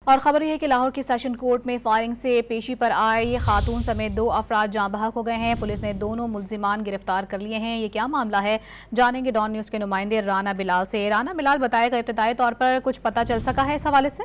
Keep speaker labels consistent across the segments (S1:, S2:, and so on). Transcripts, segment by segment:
S1: और खबर यह है कि लाहौर की सेशन कोर्ट में फायरिंग से पेशी पर आए खातून समेत 2 अफराद जाँ बहक हो गए हैं। पुलिस ने दोनों मुल्जिमान गिरफ्तार कर लिए हैं। ये क्या मामला है, जानेंगे डॉन न्यूज़ के नुमाइंदे राना बिलाल से। राना बिलाल, बताएगा इब्तदाई तौर पर कुछ पता चल सका है इस हवाले से?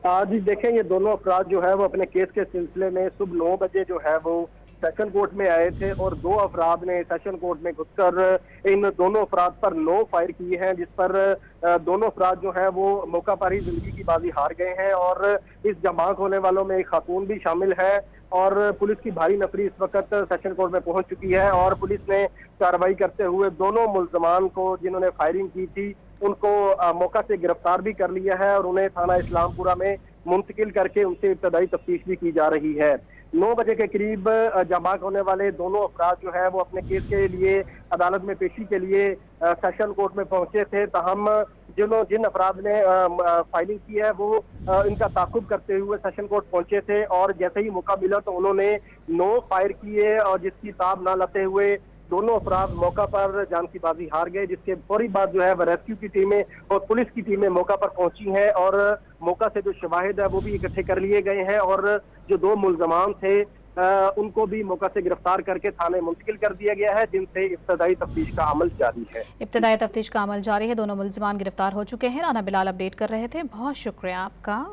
S2: जी देखें, ये दोनों अफराद जो है वो अपने केस के सिलसिले में सुबह 9 बजे जो है वो सेशन कोर्ट में आए थे और 2 अफराद ने सेशन कोर्ट में घुसकर इन दोनों अफराद पर 9 फायर किए हैं, जिस पर दोनों अफराद जो है वो मौका पर ही जिंदगी की बाजी हार गए हैं। और इस जमाक होने वालों में एक खातून भी शामिल है और पुलिस की भारी नफरी इस वक्त सेशन कोर्ट में पहुंच चुकी है और पुलिस ने कार्रवाई करते हुए दोनों मुल्जमान को जिन्होंने फायरिंग की थी उनको मौका से गिरफ्तार भी कर लिया है और उन्हें थाना इस्लामपुरा में मुंतकिल करके उनसे इब्तदाई तफ्तीश भी की जा रही है। 9 बजे के करीब जमाक होने वाले दोनों अफराद जो है वो अपने केस के लिए अदालत में पेशी के लिए सेशन कोर्ट में पहुंचे थे। तहम जिन अफराद ने फायरिंग की है वो इनका ताकुब करते हुए सेशन कोर्ट पहुंचे थे और जैसे ही मौका मिला तो उन्होंने 9 फायर किए और जिसकी ताब ना लेते हुए दोनों अफराद मौका पर जान की बाजी हार गए, जिसके फौरी बाद जो है वह रेस्क्यू की टीमें और पुलिस की टीमें मौका पर पहुंची हैं और मौका से जो शवाहिद है वो भी इकट्ठे कर लिए गए हैं और जो 2 मुल्जमान थे उनको भी मौका से गिरफ्तार करके थाने मुंतकिल कर दिया गया है, जिनसे इब्तदाई तफ्तीश का अमल जारी है।
S1: इब्तदाई तफ्तीश का अमल जारी है, दोनों मुल्जिमान गिरफ्तार हो चुके हैं। राना बिलाल अपडेट कर रहे थे, बहुत शुक्रिया आपका।